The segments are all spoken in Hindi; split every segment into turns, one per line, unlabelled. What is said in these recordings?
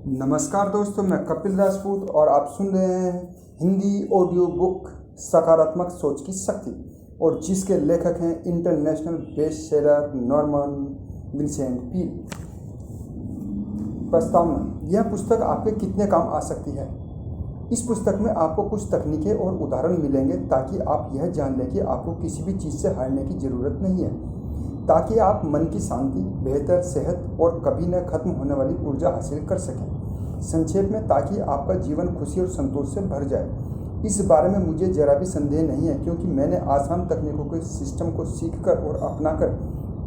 नमस्कार दोस्तों, मैं कपिल राजपूत और आप सुन रहे हैं हिंदी ऑडियो बुक सकारात्मक सोच की शक्ति, और जिसके लेखक हैं international best seller Norman Vincent Peale. प्रस्तावना: यह पुस्तक आपके कितने काम आ सकती है। इस पुस्तक में आपको कुछ तकनीकें और उदाहरण मिलेंगे ताकि आप यह जान लें कि आपको किसी भी चीज़ से हारने की ज़रूरत नहीं है, ताकि आप मन की शांति, बेहतर सेहत और कभी न खत्म होने वाली ऊर्जा हासिल कर सकें। संक्षेप में, ताकि आपका जीवन खुशी और संतोष से भर जाए। इस बारे में मुझे जरा भी संदेह नहीं है, क्योंकि मैंने आसान तकनीकों के सिस्टम को सीखकर और अपनाकर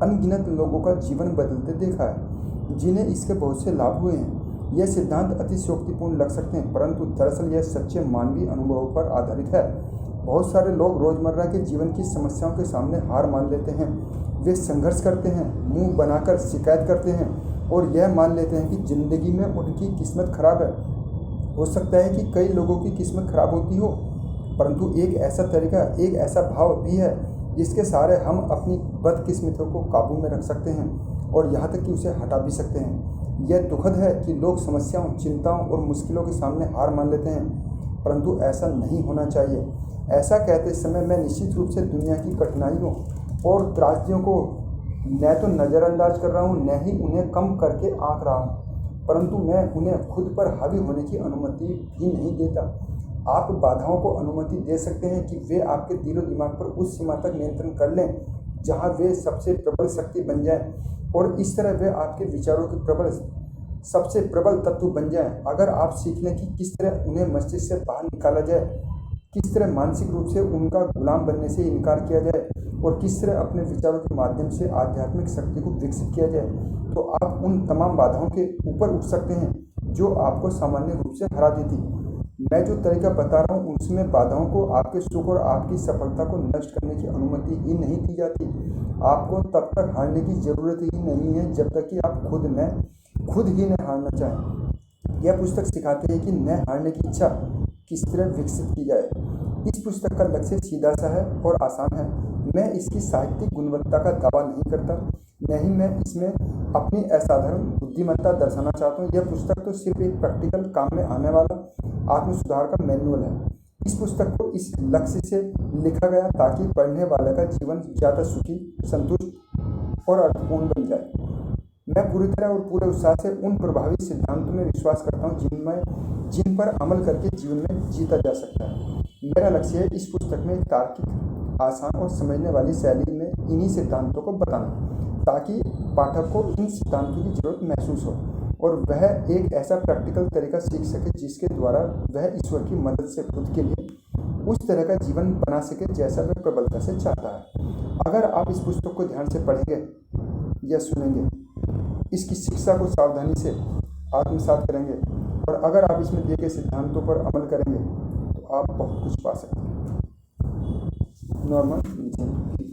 अनगिनत लोगों का जीवन बदलते देखा है, जिन्हें इसके बहुत से लाभ हुए हैं। यह सिद्धांत अतिशयोक्तिपूर्ण लग सकते हैं, परंतु दरअसल यह सच्चे मानवीय अनुभवों पर आधारित है। बहुत सारे लोग रोज़मर्रा के जीवन की समस्याओं के सामने हार मान लेते हैं। वे संघर्ष करते हैं, मुंह बनाकर शिकायत करते हैं और यह मान लेते हैं कि ज़िंदगी में उनकी किस्मत खराब है। हो सकता है कि कई लोगों की किस्मत खराब होती हो, परंतु एक ऐसा तरीका, एक ऐसा भाव भी है जिसके सहारे हम अपनी बदकिस्मतों को काबू में रख सकते हैं और यहाँ तक कि उसे हटा भी सकते हैं। यह दुखद है कि लोग समस्याओं, चिंताओं और मुश्किलों के सामने हार मान लेते हैं, परंतु ऐसा नहीं होना चाहिए। ऐसा कहते समय मैं निश्चित रूप से दुनिया की कठिनाइयों और त्रासदियों को न तो नज़रअंदाज कर रहा हूँ, न ही उन्हें कम करके आंक रहा हूँ, परंतु मैं उन्हें खुद पर हावी होने की अनुमति भी नहीं देता। आप बाधाओं को अनुमति दे सकते हैं कि वे आपके दिलो दिमाग पर उस सीमा तक नियंत्रण कर लें जहाँ वे सबसे प्रबल शक्ति बन जाएं, और इस तरह वे आपके विचारों के सबसे प्रबल तत्व बन जाएं। अगर आप सीख लें कि किस तरह उन्हें मस्तिष्क से बाहर निकाला जाए, किस तरह मानसिक रूप से उनका गुलाम बनने से इनकार किया जाए और किस तरह अपने विचारों के माध्यम से आध्यात्मिक शक्ति को विकसित किया जाए, तो आप उन तमाम बाधाओं के ऊपर उठ सकते हैं जो आपको सामान्य रूप से हरा देती। मैं जो तरीका बता रहा हूँ उसमें बाधाओं को आपके सुख और आपकी सफलता को नष्ट करने की अनुमति ही नहीं दी जाती। आपको तब तक हारने की ज़रूरत ही नहीं है जब तक कि आप खुद ही न हारना चाहें। यह पुस्तक सिखाती है कि न हारने की इच्छा किस तरह विकसित की जाए। इस पुस्तक का लक्ष्य सीधा सा है और आसान है। मैं इसकी साहित्यिक गुणवत्ता का दावा नहीं करता, न ही मैं इसमें अपनी असाधारण बुद्धिमत्ता दर्शाना चाहता हूँ। यह पुस्तक तो सिर्फ एक प्रैक्टिकल काम में आने वाला आत्म सुधार का मैनुअल है। इस पुस्तक को इस लक्ष्य से लिखा गया ताकि पढ़ने वाले का जीवन ज़्यादा सुखी, संतुष्ट और अर्थपूर्ण बन जाए। मैं पूरी तरह और पूरे उत्साह से उन प्रभावी सिद्धांतों में विश्वास करता हूँ जिन पर अमल करके जीवन में जीता जा सकता है। मेरा लक्ष्य है इस पुस्तक में तार्किक, आसान और समझने वाली शैली में इन्हीं सिद्धांतों को बताना, ताकि पाठक को इन सिद्धांतों की जरूरत महसूस हो और वह एक ऐसा प्रैक्टिकल तरीका सीख सके जिसके द्वारा वह ईश्वर की मदद से खुद के लिए उस तरह का जीवन बना सके जैसा वह प्रबलता से चाहता है। अगर आप इस पुस्तक को ध्यान से पढ़ेंगे या सुनेंगे, इसकी शिक्षा को सावधानी से आत्मसात करेंगे और अगर आप इसमें दिए गए सिद्धांतों पर अमल करेंगे तो आप बहुत कुछ पा सकते हैं। नॉर्मन विंसेंट पील।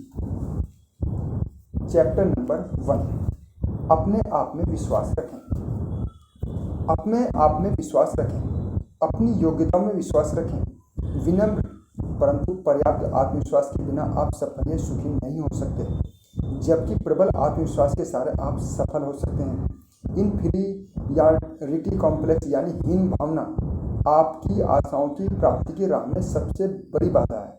चैप्टर नंबर 1, अपने आप में विश्वास रखें। अपने आप में विश्वास रखें, अपनी योग्यताओं में विश्वास रखें। विनम्र परंतु पर्याप्त आत्मविश्वास के बिना आप सफल या सुखी नहीं हो सकते, जबकि प्रबल आत्मविश्वास के सहारे आप सफल हो सकते हैं। इनफीरियरिटी कॉम्प्लेक्स यानी हीन भावना आपकी आशाओं की प्राप्ति की राह में सबसे बड़ी बाधा है।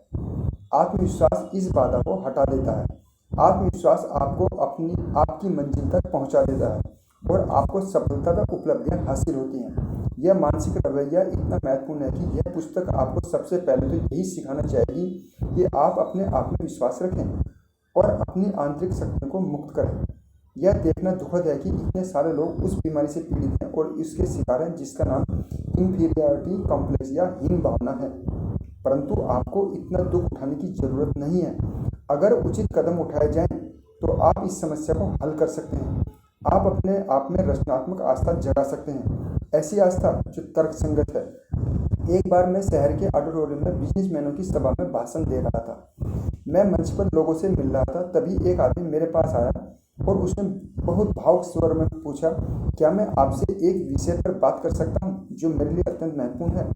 आत्मविश्वास इस बाधा को हटा देता है। आत्मविश्वास आपको आपकी मंजिल तक पहुंचा देता है और आपको सफलता तक उपलब्धियां हासिल होती हैं। यह मानसिक रवैया इतना महत्वपूर्ण है कि यह पुस्तक आपको सबसे पहले तो यही सिखाना चाहेगी कि आप अपने आप में विश्वास रखें और अपनी आंतरिक शक्तियों को मुक्त करें। यह देखना दुखद है कि इतने सारे लोग उस बीमारी से पीड़ित हैं और इसके शिकार हैं जिसका नाम इन्फीरियरिटी कॉम्प्लेक्स या हीन भावना है, परंतु आपको इतना दुख उठाने की ज़रूरत नहीं है। अगर उचित कदम उठाए जाएं तो आप इस समस्या को हल कर सकते हैं। आप अपने आप में रचनात्मक आस्था जगा सकते हैं, ऐसी आस्था जो तर्कसंगत है। एक बार मैं शहर के ऑडिटोरियम में बिजनेसमैनों की सभा में भाषण दे रहा था। मैं मंच पर लोगों से मिल रहा था, तभी एक आदमी मेरे पास आया और उसने बहुत भावुक स्वर में पूछा, क्या मैं आपसे एक विषय पर बात कर सकता हूँ जो मेरे लिए अत्यंत महत्वपूर्ण है।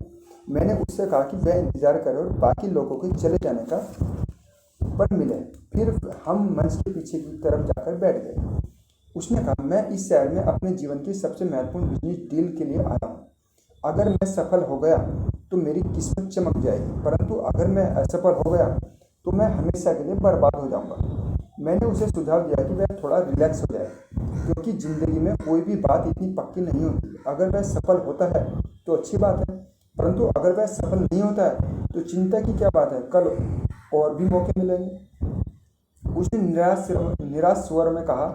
मैंने उससे कहा कि वह इंतजार करे और बाकी लोगों के चले जाने का पर मिले। फिर हम मंच के पीछे की तरफ जाकर बैठ गए। उसने कहा, मैं इस शहर में अपने जीवन की सबसे महत्वपूर्ण बिजनेस डील के लिए आया हूँ। अगर मैं सफल हो गया तो मेरी किस्मत चमक जाएगी, परंतु अगर मैं असफल हो गया तो मैं हमेशा के लिए बर्बाद हो जाऊंगा। मैंने उसे सुझाव दिया कि वह थोड़ा रिलैक्स हो जाए, क्योंकि ज़िंदगी में कोई भी बात इतनी पक्की नहीं होती। अगर वह सफल होता है तो अच्छी बात है, परंतु अगर वह सफल नहीं होता है तो चिंता की क्या बात है, कल और भी मौके मिलेंगे। उसने निराश स्वर में कहा,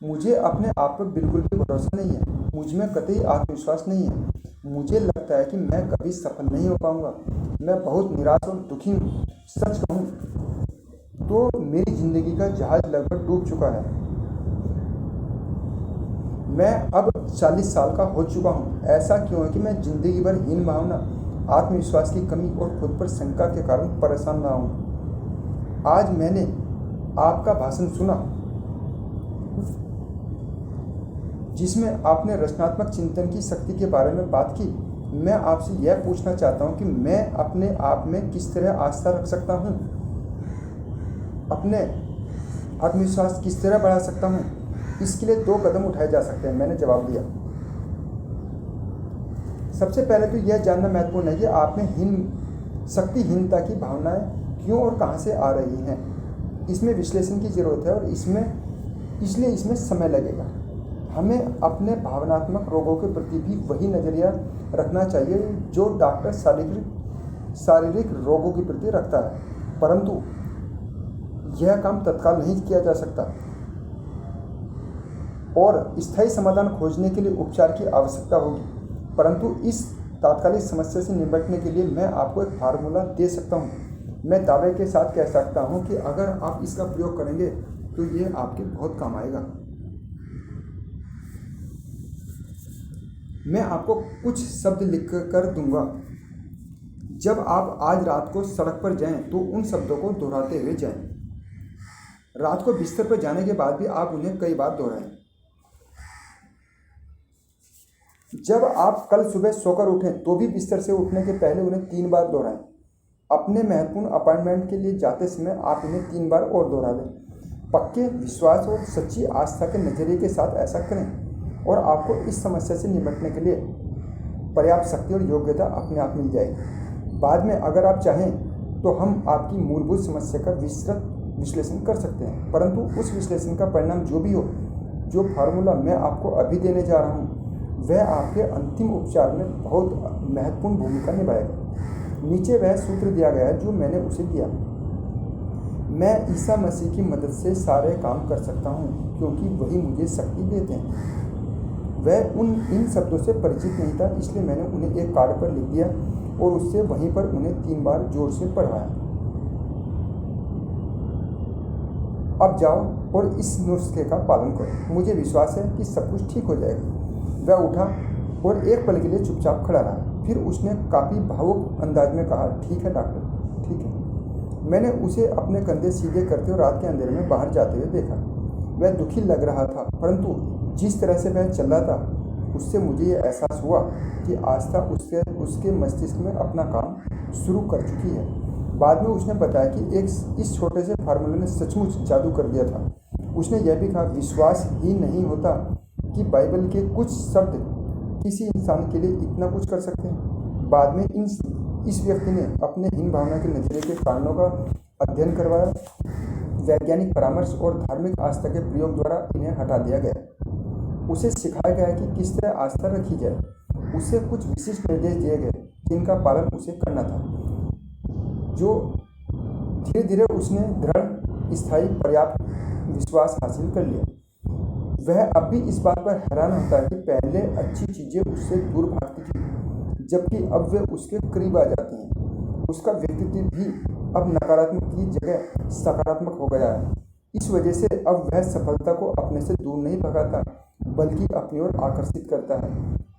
मुझे अपने आप पर बिल्कुल भी भरोसा नहीं है, मुझ में कतई आत्मविश्वास नहीं है। मुझे लगता है कि मैं कभी सफल नहीं हो पाऊंगा। मैं बहुत निराश और दुखी हूँ। सच कहूँ तो मेरी ज़िंदगी का जहाज लगभग डूब चुका है। मैं अब 40 साल का हो चुका हूँ। ऐसा क्यों है कि मैं जिंदगी भर हीन भावना, आत्मविश्वास की कमी और खुद पर शंका के कारण परेशान रहा हूँ। आज मैंने आपका भाषण सुना जिसमें आपने रचनात्मक चिंतन की शक्ति के बारे में बात की। मैं आपसे यह पूछना चाहता हूँ कि मैं अपने आप में किस तरह आस्था रख सकता हूँ, अपने आत्मविश्वास किस तरह बढ़ा सकता हूँ। इसके लिए 2 कदम उठाए जा सकते हैं, मैंने जवाब दिया। सबसे पहले तो यह जानना महत्वपूर्ण है कि आप में शक्तिहीनता की भावनाएं क्यों और कहां से आ रही हैं। इसमें विश्लेषण की जरूरत है और इसलिए इसमें समय लगेगा। हमें अपने भावनात्मक रोगों के प्रति भी वही नज़रिया रखना चाहिए जो डॉक्टर शारीरिक रोगों के प्रति रखता है, परंतु यह काम तत्काल नहीं किया जा सकता और स्थायी समाधान खोजने के लिए उपचार की आवश्यकता होगी। परंतु इस तात्कालिक समस्या से निपटने के लिए मैं आपको एक फार्मूला दे सकता हूँ। मैं दावे के साथ कह सकता हूँ कि अगर आप इसका प्रयोग करेंगे तो ये आपके बहुत काम आएगा। मैं आपको कुछ शब्द लिख कर दूंगा। जब आप आज रात को सड़क पर जाएं तो उन शब्दों को दोहराते हुए जाएं। रात को बिस्तर पर जाने के बाद भी आप उन्हें कई बार दोहराएं। जब आप कल सुबह सोकर उठें तो भी बिस्तर से उठने के पहले उन्हें 3 बार दोहराएं। अपने महत्वपूर्ण अपॉइंटमेंट के लिए जाते समय आप इन्हें 3 बार और दोहरा दें। पक्के विश्वास और सच्ची आस्था के नज़रिए के साथ ऐसा करें और आपको इस समस्या से निपटने के लिए पर्याप्त शक्ति और योग्यता अपने आप मिल जाएगी। बाद में अगर आप चाहें तो हम आपकी मूलभूत समस्या का विस्तृत विश्लेषण कर सकते हैं, परंतु उस विश्लेषण का परिणाम जो भी हो, जो फार्मूला मैं आपको अभी देने जा रहा हूँ, वह आपके अंतिम उपचार में बहुत महत्वपूर्ण भूमिका निभाएगा। नीचे वह सूत्र दिया गया है जो मैंने उसे दिया। मैं ईसा मसीह की मदद से सारे काम कर सकता हूँ क्योंकि वही मुझे शक्ति देते हैं। वह इन शब्दों से परिचित नहीं था, इसलिए मैंने उन्हें एक कार्ड पर लिख दिया और उससे वहीं पर उन्हें 3 बार जोर से पढ़वाया। अब जाओ और इस नुस्खे का पालन करो। मुझे विश्वास है कि सब कुछ ठीक हो जाएगा। वह उठा और एक पल के लिए चुपचाप खड़ा रहा। फिर उसने काफ़ी भावुक अंदाज में कहा, ठीक है डॉक्टर, ठीक है। मैंने उसे अपने कंधे सीधे करते हुए रात के अंधेरे में बाहर जाते हुए देखा। वह दुखी लग रहा था, परंतु जिस तरह से वह चल रहा था उससे मुझे यह एहसास हुआ कि आस्था उसके मस्तिष्क में अपना काम शुरू कर चुकी है। बाद में उसने बताया कि इस छोटे से फार्मूले ने सचमुच जादू कर दिया था। उसने यह भी कहा, विश्वास ही नहीं होता कि बाइबल के कुछ शब्द किसी इंसान के लिए इतना कुछ कर सकते हैं। बाद में इस व्यक्ति ने अपने हीन भावना के नजरिए के कारणों का अध्ययन करवाया। वैज्ञानिक परामर्श और धार्मिक आस्था के प्रयोग द्वारा इन्हें हटा दिया गया। उसे सिखाया गया कि किस तरह आस्था रखी जाए। उसे कुछ विशिष्ट निर्देश दिए गए जिनका पालन उसे करना था, जो धीरे धीरे उसने दृढ़, स्थायी, पर्याप्त विश्वास हासिल कर लिया। वह अब भी इस बात पर हैरान होता है कि पहले अच्छी चीज़ें उससे दूर भागती थी, जबकि अब वे उसके करीब आ जाती हैं। उसका व्यक्तित्व भी अब नकारात्मक की जगह सकारात्मक हो गया है। इस वजह से अब वह सफलता को अपने से दूर नहीं भगाता, बल्कि अपनी ओर आकर्षित करता है।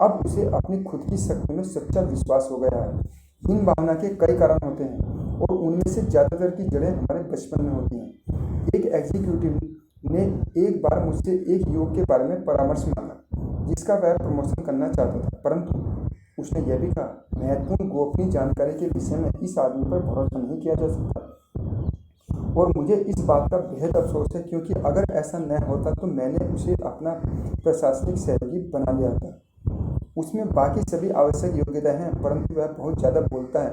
अब उसे अपनी खुद की शक्ति में सच्चा विश्वास हो गया है। हीन भावना के कई कारण होते हैं और उनमें से ज़्यादातर की जड़ें हमारे बचपन में होती हैं। एक एग्जीक्यूटिव ने एक बार मुझसे एक युवक के बारे में परामर्श मांगा जिसका वह प्रमोशन करना चाहता था, परंतु उसने यह भी कहा, महत्वपूर्ण गोपनीय जानकारी के विषय में इस आदमी पर भरोसा नहीं किया जा सकता। और मुझे इस बात का बेहद अफसोस है, क्योंकि अगर ऐसा न होता तो मैंने उसे अपना प्रशासनिक सहयोगी बना लिया था। उसमें बाकी सभी आवश्यक योग्यताएं हैं, परंतु वह बहुत ज़्यादा बोलता है,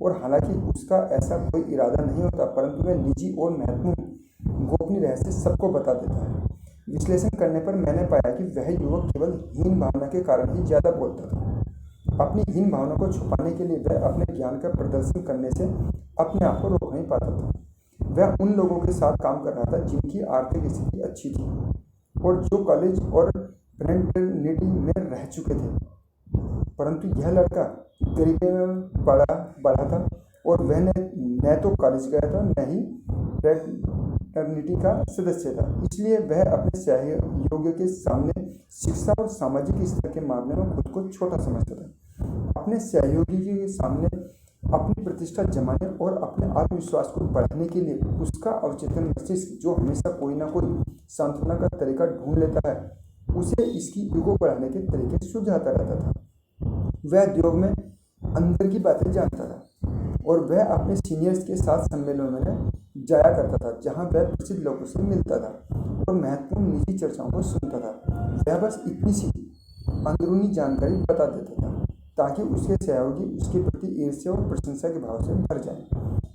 और हालांकि उसका ऐसा कोई इरादा नहीं होता, परंतु वह निजी और महत्वपूर्ण गोपनीय रहस्य सबको बता देता है। विश्लेषण करने पर मैंने पाया कि वह युवक केवल हीन भावना के कारण ही ज़्यादा बोलता था। अपनी हीन भावना को छुपाने के लिए वह अपने ज्ञान का प्रदर्शन करने से अपने आप को रोक नहीं पाता था। वह उन लोगों के साथ काम कर रहा था जिनकी आर्थिक स्थिति अच्छी थी और जो कॉलेज और फ्रेटर्निटी में रह चुके थे, परंतु यह लड़का गरीबी में बड़ा था और वह न तो कॉलेज गया था, न ही फ्रेटर्निटी का सदस्य था। इसलिए वह अपने सहयोगियों के सामने शिक्षा और सामाजिक स्तर के मामले में खुद को छोटा समझता था। अपने सहयोगी के सामने अपनी प्रतिष्ठा जमाने और अपने आत्मविश्वास को बढ़ाने के लिए उसका अवचेतन मस्तिष्क, जो हमेशा कोई ना कोई सांत्वना का तरीका ढूंढ लेता है, उसे इसकी ईगो बढ़ाने के तरीके सुझाता रहता था। वह उद्योग में अंदर की बातें जानता था और वह अपने सीनियर्स के साथ सम्मेलनों में जाया करता था, जहां वह प्रसिद्ध लोगों से मिलता था और महत्वपूर्ण निजी चर्चाओं को सुनता था। वह बस इतनी सी अंदरूनी जानकारी बता देता था ताकि उसके सहयोगी उसके प्रति ईर्ष्या और प्रशंसा के भाव से भर जाए।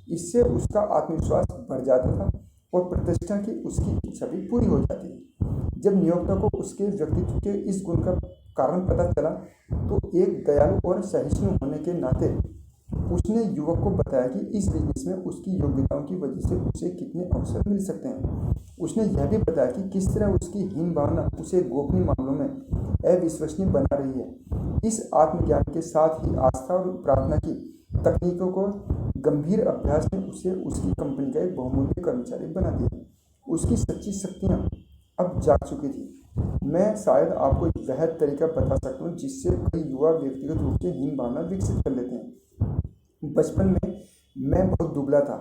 इससे उसका आत्मविश्वास बढ़ जाता था और प्रतिष्ठा की उसकी इच्छा भी पूरी हो जाती थी। जब नियोक्ता को उसके व्यक्तित्व के इस गुण का कारण पता चला, तो एक दयालु और सहिष्णु होने के नाते उसने युवक को बताया कि इस बिजनेस में उसकी योग्यताओं की वजह से उसे कितने अवसर मिल सकते हैं। उसने यह भी बताया कि किस तरह उसकी हीन भावना उसे गोपनीय मामलों में अविश्वसनीय बना रही है। इस आत्मज्ञान के साथ ही आस्था और प्रार्थना की तकनीकों को गंभीर अभ्यास ने उसे उसकी कंपनी का एक बहुमूल्य कर्मचारी बना दिया। उसकी सच्ची शक्तियाँ अब जाग चुकी थी। मैं शायद आपको एक वह तरीका बता सकता हूँ जिससे कई युवा व्यक्तिगत रूप से हीन भावना विकसित कर लेते हैं। बचपन में मैं बहुत दुबला था।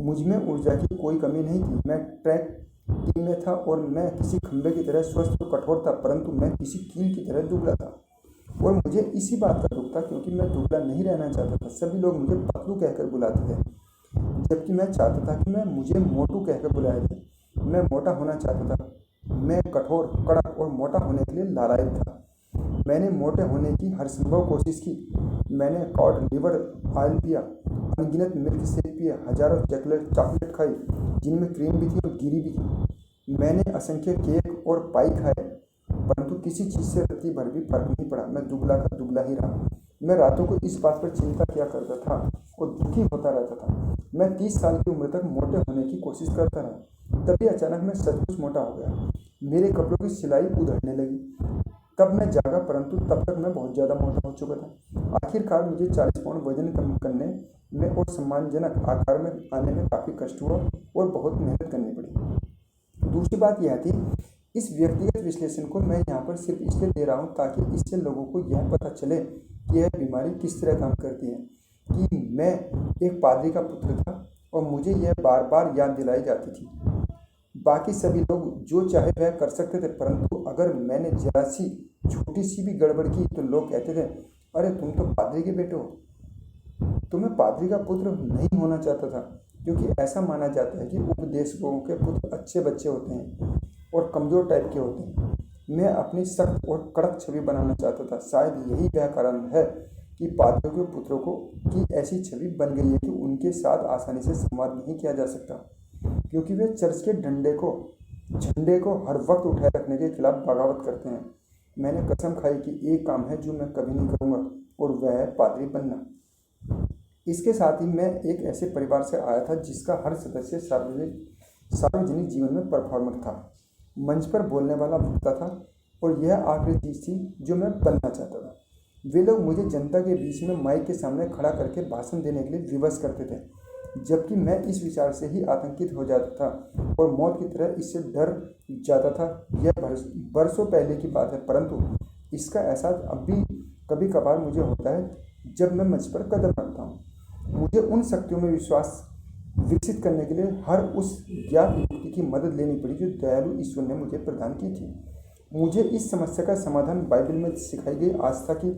मुझ में ऊर्जा की कोई कमी नहीं थी। मैं ट्रैक टीम में था और मैं किसी खंभे की तरह स्वस्थ और कठोर था, परंतु मैं किसी कील की तरह दुबला था। और मुझे इसी बात का दुख था, क्योंकि मैं दुबला नहीं रहना चाहता था। सभी लोग मुझे पतलू कहकर बुलाते थे, जबकि मैं चाहता था कि मुझे मोटू कहकर बुलाया जाए। मैं मोटा होना चाहता था। मैं कठोर, कड़क और मोटा होने के लिए लालायित था। मैंने मोटे होने की हर संभव कोशिश की। मैंने कॉड लिवर ऑयल पिया, अनगिनत मिल्क शेक पिया, हजारों चॉकलेट खाई जिनमें क्रीम भी थी और गिरी भी थी। मैंने असंख्य केक और पाई खाए, परंतु किसी चीज़ से रत्ती भर भी फर्क नहीं पड़ा। मैं दुबला का दुबला ही रहा। मैं रातों को इस बात पर चिंता किया करता था और दुखी होता रहता था। मैं 30 साल की उम्र तक मोटे होने की कोशिश करता रहा। तभी अचानक मैं सचमुच मोटा हो गया। मेरे कपड़ों की सिलाई उधड़ने लगी। तब मैं जागा, परंतु तब तक मैं बहुत ज़्यादा मोटा हो चुका था। आखिरकार मुझे 40 पाउंड वजन कम करने में और सम्मानजनक आकार में आने में काफ़ी कष्ट हुआ और बहुत मेहनत करनी पड़ी। दूसरी बात यह थी, इस व्यक्तिगत विश्लेषण को मैं यहाँ पर सिर्फ इसलिए दे रहा हूँ ताकि इससे लोगों को यह पता चले कि यह बीमारी किस तरह काम करती है। कि मैं एक पादरी का पुत्र था और मुझे यह बार बार याद दिलाई जाती थी। बाकी सभी लोग जो चाहे वह कर सकते थे, परंतु अगर मैंने जरा सी छोटी सी भी गड़बड़ की तो लोग कहते थे, अरे तुम तो पादरी के बेटे हो। तो मैं पादरी का पुत्र नहीं होना चाहता था, क्योंकि ऐसा माना जाता है कि उपदेशकों के पुत्र अच्छे बच्चे होते हैं और कमज़ोर टाइप के होते हैं। मैं अपनी सख्त और कड़क छवि बनाना चाहता था। शायद यही वह कारण है कि पादरियों के पुत्रों को की ऐसी छवि बन गई है कि उनके साथ आसानी से संवाद नहीं किया जा सकता, क्योंकि वे चर्च के झंडे को हर वक्त उठाए रखने के खिलाफ बगावत करते हैं। मैंने कसम खाई कि एक काम है जो मैं कभी नहीं करूँगा, और वह है पादरी बनना। इसके साथ ही मैं एक ऐसे परिवार से आया था जिसका हर सदस्य सार्वजनिक जीवन में परफॉर्मर था, मंच पर बोलने वाला वक्ता था, और यह आखिरी चीज़ थी जो मैं बनना चाहता था। वे लोग मुझे जनता के बीच में माइक के सामने खड़ा करके भाषण देने के लिए विवश करते थे, जबकि मैं इस विचार से ही आतंकित हो जाता था और मौत की तरह इससे डर जाता था। यह बरसों पहले की बात है, परंतु इसका एहसास अब भी कभी कभार मुझे होता है जब मैं मंच पर कदम रखता हूँ। मुझे उन शक्तियों में विश्वास विकसित करने के लिए हर उस ज्ञात युक्ति की मदद लेनी पड़ी जो दयालु ईश्वर ने मुझे प्रदान की थी। मुझे इस समस्या का समाधान बाइबल में सिखाई गई आस्था की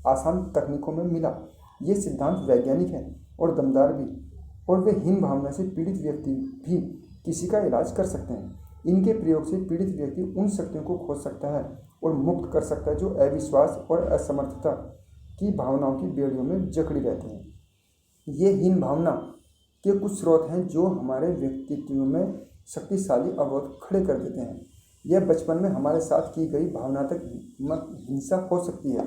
आसान तकनीकों में मिला। ये सिद्धांत वैज्ञानिक है और दमदार भी। और वे हीन भावना से पीड़ित व्यक्ति भी किसी का इलाज कर सकते हैं। इनके प्रयोग से पीड़ित व्यक्ति उन शक्तियों को खोज सकता है और मुक्त कर सकता है जो अविश्वास और असमर्थता की भावनाओं की बेड़ियों में जकड़ी रहती हैं। ये हीन भावना के कुछ स्रोत हैं जो हमारे व्यक्तित्व में शक्तिशाली अवरोध खड़े कर देते हैं। यह बचपन में हमारे साथ की गई भावनात्मक हिंसा हो सकती है,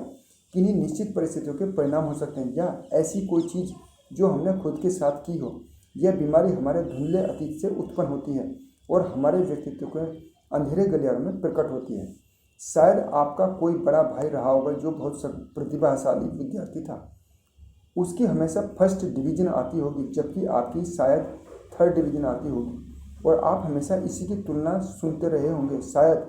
किन्हीं निश्चित परिस्थितियों के परिणाम हो सकते हैं, या ऐसी कोई चीज़ जो हमने खुद के साथ की हो। यह बीमारी हमारे धुंधले अतीत से उत्पन्न होती है और हमारे व्यक्तित्व के अंधेरे गलियारों में प्रकट होती है। शायद आपका कोई बड़ा भाई रहा होगा जो बहुत प्रतिभाशाली विद्यार्थी था। उसकी हमेशा फर्स्ट डिवीज़न आती होगी, जबकि आपकी शायद थर्ड डिवीज़न आती होगी, और आप हमेशा इसी की तुलना सुनते रहे होंगे। शायद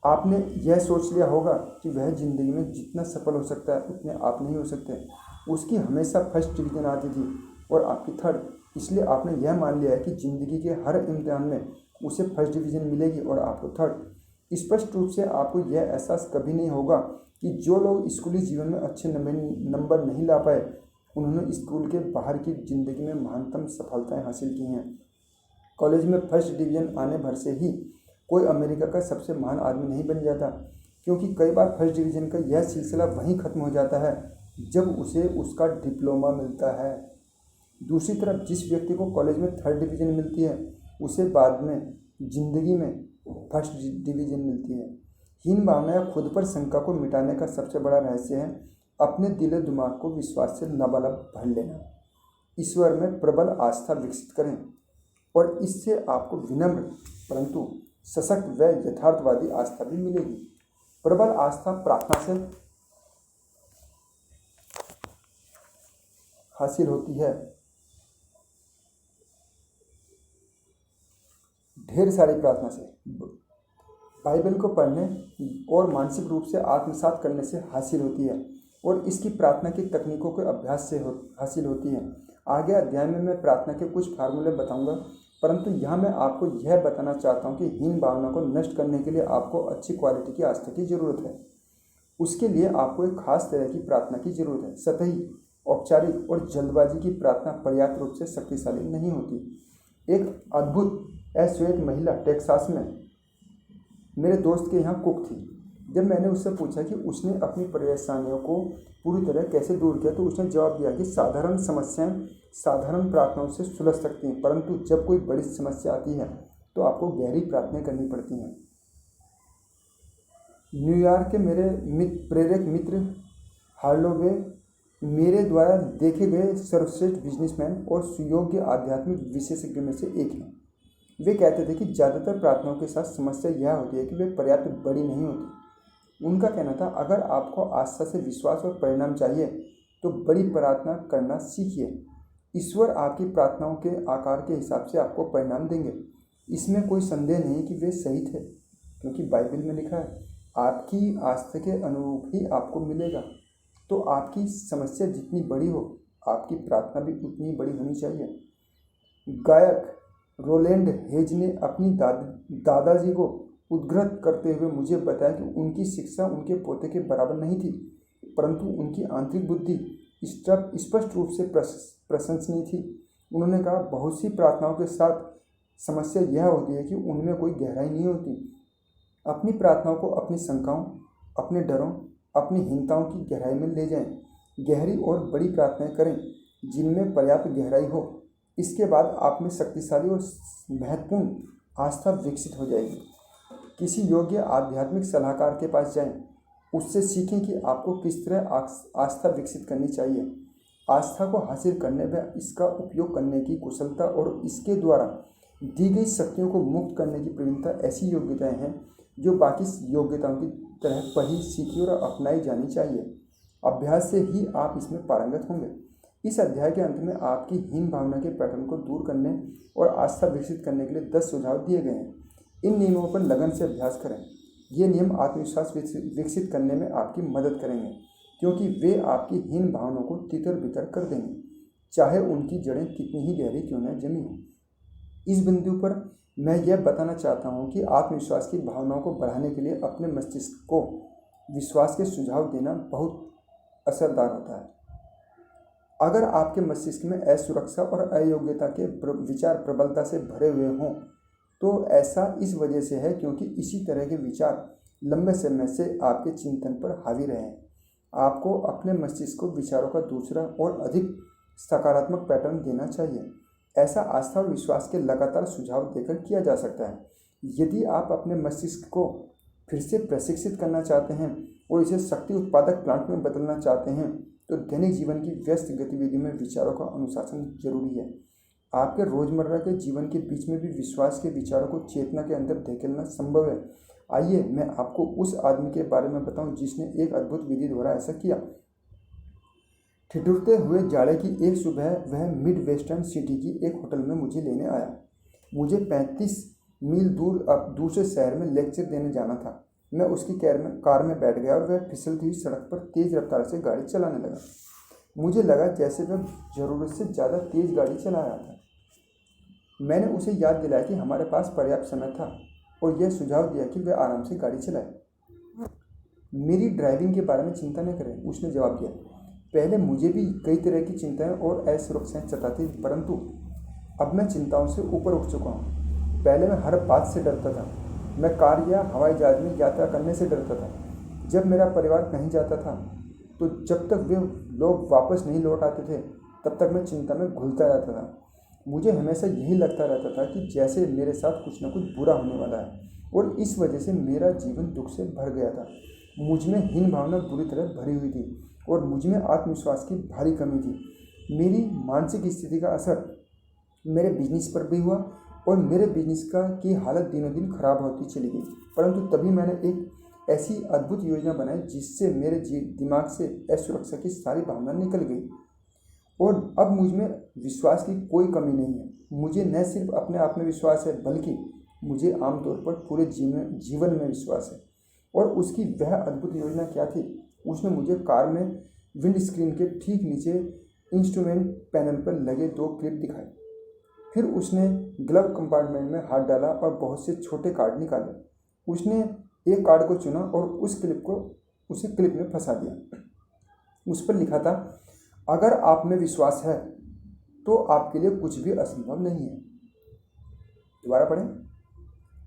आपने यह सोच लिया होगा कि वह ज़िंदगी में जितना सफल हो सकता है उतने आप नहीं हो सकते। उसकी हमेशा फर्स्ट डिवीज़न आती थी और आपकी थर्ड, इसलिए आपने यह मान लिया है कि ज़िंदगी के हर इम्तिहान में उसे फर्स्ट डिवीज़न मिलेगी और आपको थर्ड। स्पष्ट रूप से आपको यह एहसास कभी नहीं होगा कि जो लोग स्कूली जीवन में अच्छे नंबर नहीं ला पाए, उन्होंने स्कूल के बाहर की ज़िंदगी में महानतम सफलताएं हासिल की हैं। कॉलेज में फर्स्ट डिवीज़न आने भर से ही कोई अमेरिका का सबसे महान आदमी नहीं बन जाता, क्योंकि कई बार फर्स्ट डिवीज़न का यह सिलसिला वहीं ख़त्म हो जाता है जब उसे उसका डिप्लोमा मिलता है। दूसरी तरफ जिस व्यक्ति को कॉलेज में थर्ड डिवीज़न मिलती है, उसे बाद में ज़िंदगी में फर्स्ट डिवीज़न मिलती है। हीन भावना या खुद पर शंका को मिटाने का सबसे बड़ा रहस्य है अपने दिल दिमाग को विश्वास से लबालब भर लेना। ईश्वर में प्रबल आस्था विकसित करें और इससे आपको विनम्र परंतु सशक्त व यथार्थवादी आस्था भी मिलेगी। प्रबल आस्था प्रार्थना से हासिल होती है। ढेर सारी प्रार्थना से, बाइबल को पढ़ने और मानसिक रूप से आत्मसात करने से हासिल होती है, और इसकी प्रार्थना की तकनीकों के अभ्यास से हासिल होती है। आगे अध्याय में मैं प्रार्थना के कुछ फार्मूले बताऊंगा, परंतु यहाँ मैं आपको यह बताना चाहता हूँ कि हीन भावना को नष्ट करने के लिए आपको अच्छी क्वालिटी की आस्था की ज़रूरत है। उसके लिए आपको एक खास तरह की प्रार्थना की ज़रूरत है। सतही, औपचारिक और जल्दबाजी की प्रार्थना पर्याप्त रूप से शक्तिशाली नहीं होती। एक अद्भुत अश्वेत महिला टेक्सास में मेरे दोस्त के यहाँ कुक थी। जब मैंने उससे पूछा कि उसने अपनी परेशानियों को पूरी तरह कैसे दूर किया, तो उसने जवाब दिया कि साधारण समस्याएं साधारण प्रार्थनाओं से सुलझ सकती हैं, परंतु जब कोई बड़ी समस्या आती है तो आपको गहरी प्रार्थनाएं करनी पड़ती हैं। न्यूयॉर्क के मेरे प्रेरक मित्र हार्लोवे मेरे द्वारा देखे गए सर्वश्रेष्ठ बिजनेसमैन और सुयोग्य आध्यात्मिक विशेषज्ञों में से एक हैं। वे कहते थे कि ज़्यादातर प्रार्थनाओं के साथ समस्या यह होती है कि वे पर्याप्त बड़ी नहीं होती। उनका कहना था, अगर आपको आस्था से विश्वास और परिणाम चाहिए तो बड़ी प्रार्थना करना सीखिए। ईश्वर आपकी प्रार्थनाओं के आकार के हिसाब से आपको परिणाम देंगे। इसमें कोई संदेह नहीं कि वे सही थे, क्योंकि बाइबल में लिखा है, आपकी आस्था के अनुरूप ही आपको मिलेगा। तो आपकी समस्या जितनी बड़ी हो, आपकी प्रार्थना भी उतनी बड़ी होनी चाहिए। गायक रोलैंड हेज ने अपनी दादाजी को उद्धृत करते हुए मुझे बताया कि उनकी शिक्षा उनके पोते के बराबर नहीं थी, परंतु उनकी आंतरिक बुद्धि स्पष्ट रूप से प्रशंसनीय थी। उन्होंने कहा, बहुत सी प्रार्थनाओं के साथ समस्या यह होती है कि उनमें कोई गहराई नहीं होती। अपनी प्रार्थनाओं को अपनी शंकाओं, अपने डरों, अपनी हीनताओं की गहराई में ले जाएं। गहरी और बड़ी प्रार्थनाएं करें जिनमें पर्याप्त गहराई हो। इसके बाद आप में शक्तिशाली और महत्वपूर्ण आस्था विकसित हो जाएगी। किसी योग्य आध्यात्मिक सलाहकार के पास जाएं, उससे सीखें कि आपको किस तरह आस्था विकसित करनी चाहिए। आस्था को हासिल करने में इसका उपयोग करने की कुशलता और इसके द्वारा दी गई शक्तियों को मुक्त करने की प्रवीणता ऐसी योग्यताएं हैं जो बाकी योग्यताओं की तरह पढ़ी, सीखी और अपनाई जानी चाहिए। अभ्यास से ही आप इसमें पारंगत होंगे। इस अध्याय के अंत में आपकी हीन भावना के पैटर्न को दूर करने और आस्था विकसित करने के लिए 10 सुझाव दिए गए हैं। इन नियमों पर लगन से अभ्यास करें। ये नियम आत्मविश्वास विकसित करने में आपकी मदद करेंगे, क्योंकि वे आपकी हीन भावनाओं को तितर-बितर कर देंगे, चाहे उनकी जड़ें कितनी ही गहरी क्यों न जमी हों। इस बिंदु पर मैं यह बताना चाहता हूँ कि आत्मविश्वास की भावनाओं को बढ़ाने के लिए अपने मस्तिष्क को विश्वास के सुझाव देना बहुत असरदार होता है। अगर आपके मस्तिष्क में असुरक्षा और अयोग्यता के विचार प्रबलता से भरे हुए हों तो ऐसा इस वजह से है क्योंकि इसी तरह के विचार लंबे समय से आपके चिंतन पर हावी रहे हैं। आपको अपने मस्तिष्क को विचारों का दूसरा और अधिक सकारात्मक पैटर्न देना चाहिए। ऐसा आस्था और विश्वास के लगातार सुझाव देकर किया जा सकता है। यदि आप अपने मस्तिष्क को फिर से प्रशिक्षित करना चाहते हैं और इसे शक्ति उत्पादक प्लांट में बदलना चाहते हैं तो दैनिक जीवन की व्यस्त गतिविधि में विचारों का अनुशासन जरूरी है। आपके रोजमर्रा के जीवन के बीच में भी विश्वास के विचारों को चेतना के अंदर धकेलना संभव है। आइए मैं आपको उस आदमी के बारे में बताऊं जिसने एक अद्भुत विधि द्वारा ऐसा किया। ठिठुरते हुए जाड़े की एक सुबह वह मिड वेस्टर्न सिटी की एक होटल में मुझे लेने आया। मुझे 35 मील दूसरे शहर में लेक्चर देने जाना था। मैं उसकी कार में बैठ गया और वह फिसलती हुई सड़क पर तेज रफ्तार से गाड़ी चलाने लगा। मुझे लगा जैसे वह ज़रूरत से ज़्यादा तेज गाड़ी चला रहा था। मैंने उसे याद दिलाया कि हमारे पास पर्याप्त समय था और यह सुझाव दिया कि वह आराम से गाड़ी चलाए। मेरी ड्राइविंग के बारे में चिंता न करें, उसने जवाब दिया। पहले मुझे भी कई तरह की चिंताएं और असुरक्षाएं सताती, परंतु अब मैं चिंताओं से ऊपर उठ चुका हूँ। पहले मैं हर बात से डरता था। मैं कार या हवाई जहाज में यात्रा करने से डरता था। जब मेरा परिवार कहीं जाता था तो जब तक वे लोग वापस नहीं लौट आते थे तब तक मैं चिंता में घुलता रहता था। मुझे हमेशा यही लगता रहता था कि जैसे मेरे साथ कुछ न कुछ बुरा होने वाला है और इस वजह से मेरा जीवन दुख से भर गया था। मुझ में हीन भावना बुरी तरह भरी हुई थी और मुझ में आत्मविश्वास की भारी कमी थी। मेरी मानसिक स्थिति का असर मेरे बिजनेस पर भी हुआ और मेरे बिजनेस की हालत दिनों दिन खराब होती चली गई। परंतु तभी मैंने एक ऐसी अद्भुत योजना बनाई जिससे मेरे दिमाग से असुरक्षा की सारी भावना निकल गई और अब मुझ में विश्वास की कोई कमी नहीं है। मुझे न सिर्फ अपने आप में विश्वास है बल्कि मुझे आमतौर पर पूरे जीवन में विश्वास है। और उसकी वह अद्भुत योजना क्या थी? उसने मुझे कार में विंड स्क्रीन के ठीक नीचे इंस्ट्रूमेंट पैनल पर लगे 2 क्लिप दिखाए। फिर उसने ग्लव कंपार्टमेंट में हाथ डाला और बहुत से छोटे कार्ड निकाले। उसने एक कार्ड को चुना और उस क्लिप को उसी क्लिप में फंसा दिया। उस पर लिखा था, अगर आप में विश्वास है तो आपके लिए कुछ भी असंभव नहीं है। दोबारा पढ़ें,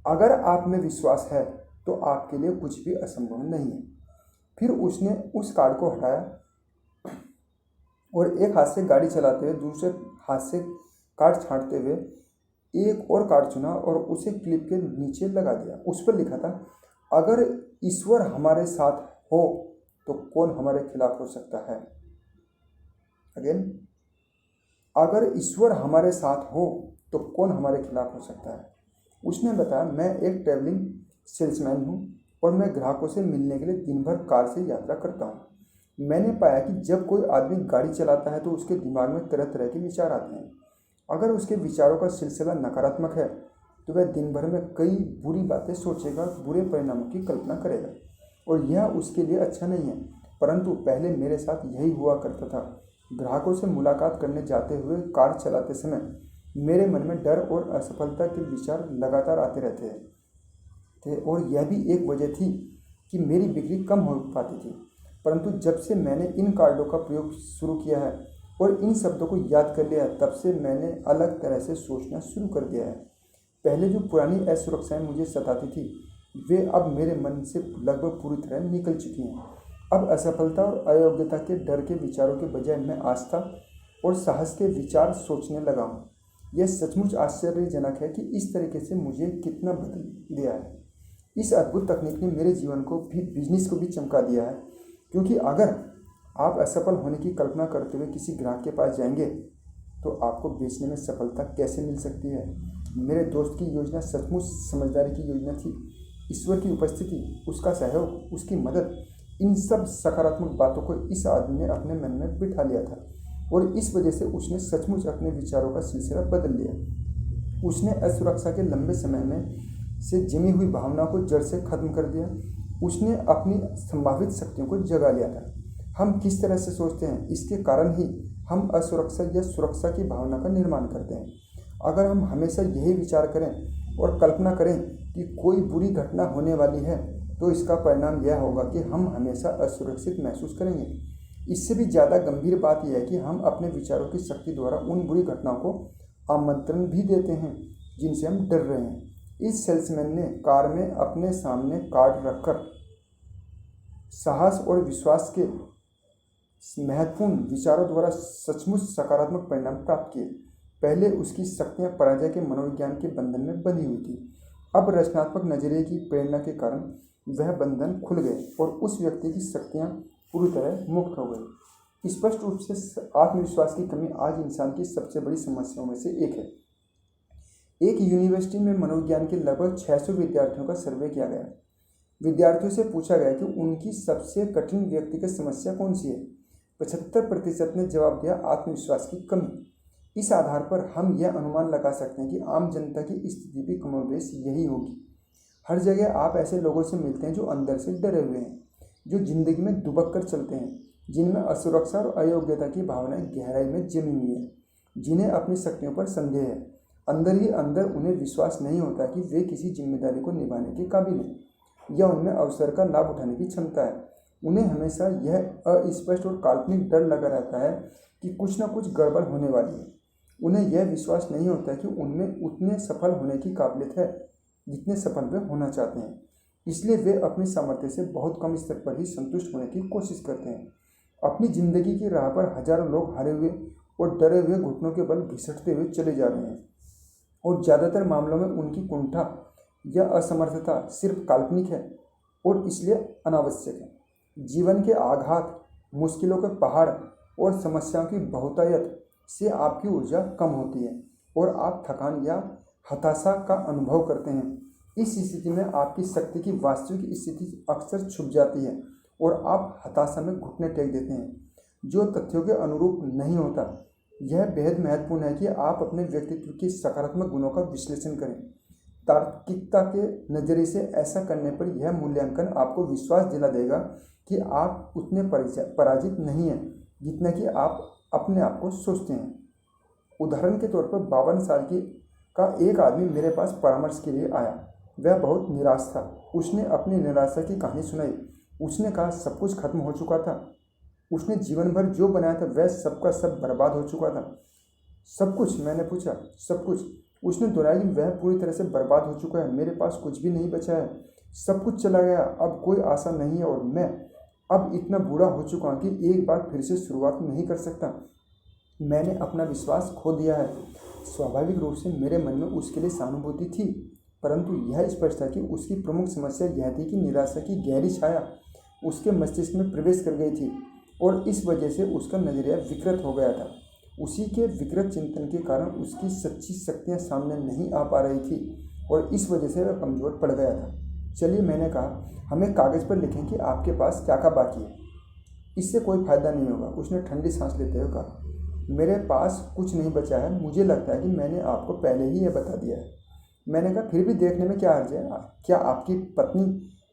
अगर आप में विश्वास है तो आपके लिए कुछ भी असंभव नहीं है। फिर उसने उस कार्ड को हटाया और एक हाथ से गाड़ी चलाते हुए दूसरे हाथ से कार्ड छांटते हुए एक और कार्ड चुना और उसे क्लिप के नीचे लगा दिया। उस पर लिखा था, अगर ईश्वर हमारे साथ हो तो कौन हमारे खिलाफ हो सकता है। अगेन, अगर ईश्वर हमारे साथ हो तो कौन हमारे खिलाफ हो सकता है। उसने बताया, मैं एक ट्रैवलिंग सेल्समैन हूँ और मैं ग्राहकों से मिलने के लिए दिन भर कार से यात्रा करता हूँ। मैंने पाया कि जब कोई आदमी गाड़ी चलाता है तो उसके दिमाग में तरह तरह के विचार आते हैं। अगर उसके विचारों का सिलसिला नकारात्मक है तो वह दिन भर में कई बुरी बातें सोचेगा, बुरे परिणामों की कल्पना करेगा और यह उसके लिए अच्छा नहीं है। परंतु पहले मेरे साथ यही हुआ करता था। ग्राहकों से मुलाकात करने जाते हुए कार चलाते समय मेरे मन में डर और असफलता के विचार लगातार आते रहते थे और यह भी एक वजह थी कि मेरी बिक्री कम हो पाती थी। परंतु जब से मैंने इन कार्डों का प्रयोग शुरू किया है और इन शब्दों को याद कर लिया है, तब से मैंने अलग तरह से सोचना शुरू कर दिया है। पहले जो पुरानी असुरक्षाएं मुझे सताती थी वे अब मेरे मन से लगभग पूरी तरह निकल चुकी हैं। अब असफलता और अयोग्यता के डर के विचारों के बजाय मैं आस्था और साहस के विचार सोचने लगा हूँ। यह सचमुच आश्चर्यजनक है कि इस तरीके से मुझे कितना बदल दिया है। इस अद्भुत तकनीक ने मेरे जीवन को भी, बिजनेस को भी चमका दिया है, क्योंकि अगर आप असफल होने की कल्पना करते हुए किसी ग्राहक के पास जाएंगे तो आपको बेचने में सफलता कैसे मिल सकती है। मेरे दोस्त की योजना सचमुच समझदारी की योजना थी। ईश्वर की उपस्थिति, उसका सहयोग, उसकी मदद, इन सब सकारात्मक बातों को इस आदमी ने अपने मन में बिठा लिया था और इस वजह से उसने सचमुच अपने विचारों का सिलसिला बदल लिया। उसने असुरक्षा के लंबे समय में से जमी हुई भावना को जड़ से खत्म कर दिया। उसने अपनी संभावित शक्तियों को जगा लिया था। हम किस तरह से सोचते हैं, इसके कारण ही हम असुरक्षा या सुरक्षा की भावना का निर्माण करते हैं। अगर हम हमेशा यही विचार करें और कल्पना करें कि कोई बुरी घटना होने वाली है तो इसका परिणाम यह होगा कि हम हमेशा असुरक्षित महसूस करेंगे। इससे भी ज़्यादा गंभीर बात यह है कि हम अपने विचारों की शक्ति द्वारा उन बुरी घटनाओं को आमंत्रण भी देते हैं जिनसे हम डर रहे हैं। इस सेल्समैन ने कार में अपने सामने कार्ड रखकर साहस और विश्वास के महत्वपूर्ण विचारों द्वारा सचमुच सकारात्मक परिणाम प्राप्त किए। पहले उसकी शक्तियां पराजय के मनोविज्ञान के बंधन में बंधी हुई थी। अब रचनात्मक नजरिए की प्रेरणा के कारण वह बंधन खुल गए और उस व्यक्ति की शक्तियां पूरी तरह मुक्त हो गई। स्पष्ट रूप से आत्मविश्वास की कमी आज इंसान की सबसे बड़ी समस्याओं में से एक है। एक यूनिवर्सिटी में मनोविज्ञान के लगभग 600 विद्यार्थियों का सर्वे किया गया। विद्यार्थियों से पूछा गया कि उनकी सबसे कठिन व्यक्तिगत समस्या कौन सी है। 75% ने जवाब दिया आत्मविश्वास की कमी। इस आधार पर हम यह अनुमान लगा सकते हैं कि आम जनता की स्थिति भी कमोबेश यही होगी। हर जगह आप ऐसे लोगों से मिलते हैं जो अंदर से डरे हुए हैं, जो जिंदगी में दुबक कर चलते हैं, जिनमें असुरक्षा और अयोग्यता की भावनाएं गहराई में जमी हुई है, जिन्हें अपनी शक्तियों पर संदेह है। अंदर ही अंदर उन्हें विश्वास नहीं होता कि वे किसी जिम्मेदारी को निभाने के काबिल हैं या उनमें अवसर का लाभ उठाने की क्षमता है। उन्हें हमेशा यह अस्पष्ट और काल्पनिक डर लगा रहता है कि कुछ न कुछ गड़बड़ होने वाली है। उन्हें यह विश्वास नहीं होता कि उनमें उतने सफल होने की काबिलियत है जितने सफल वे होना चाहते हैं। इसलिए वे अपनी सामर्थ्य से बहुत कम स्तर पर ही संतुष्ट होने की कोशिश करते हैं। अपनी जिंदगी की राह पर हजारों लोग हारे हुए और डरे हुए घुटनों के बल घिसटते हुए चले जा रहे हैं और ज़्यादातर मामलों में उनकी कुंठा या असमर्थता सिर्फ काल्पनिक है और इसलिए अनावश्यक है। जीवन के आघात, मुश्किलों के पहाड़ और समस्याओं की बहुतायत से आपकी ऊर्जा कम होती है और आप थकान या हताशा का अनुभव करते हैं। इस स्थिति में आपकी शक्ति की वास्तविक स्थिति अक्सर छुप जाती है और आप हताशा में घुटने टेक देते हैं, जो तथ्यों के अनुरूप नहीं होता। यह बेहद महत्वपूर्ण है कि आप अपने व्यक्तित्व के सकारात्मक गुणों का विश्लेषण करें। तार्किकता के नज़रिए से ऐसा करने पर यह मूल्यांकन आपको विश्वास दिला देगा कि आप उतने पराजित नहीं हैं जितना कि आप अपने आप को सोचते हैं। उदाहरण के तौर पर 52 साल का एक आदमी मेरे पास परामर्श के लिए आया। वह बहुत निराश था। उसने अपनी निराशा की कहानी सुनाई। उसने कहा सब कुछ खत्म हो चुका था। उसने जीवन भर जो बनाया था वह सबका सब बर्बाद हो चुका था। सब कुछ? मैंने पूछा। सब कुछ? उसने दोहराया कि वह पूरी तरह से बर्बाद हो चुका है। मेरे पास कुछ भी नहीं बचा है। सब कुछ चला गया। अब कोई आशा नहीं है और मैं अब इतना बुरा हो चुका हूँ कि एक बार फिर से शुरुआत नहीं कर सकता। मैंने अपना विश्वास खो दिया है। स्वाभाविक रूप से मेरे मन में उसके लिए सहानुभूति थी, परंतु यह स्पष्ट था कि उसकी प्रमुख समस्या यह थी कि निराशा की गहरी छाया उसके मस्तिष्क में प्रवेश कर गई थी और इस वजह से उसका नजरिया विकृत हो गया था। उसी के विकृत चिंतन के कारण उसकी सच्ची शक्तियाँ सामने नहीं आ पा रही थी और इस वजह से वह कमज़ोर पड़ गया था। चलिए, मैंने कहा, हमें कागज़ पर लिखें कि आपके पास क्या क्या बाकी है। इससे कोई फ़ायदा नहीं होगा, उसने ठंडी सांस लेते हुए कहा। मेरे पास कुछ नहीं बचा है। मुझे लगता है कि मैंने आपको पहले ही यह बता दिया है। मैंने कहा, फिर भी देखने में क्या हर्ज है? क्या आपकी पत्नी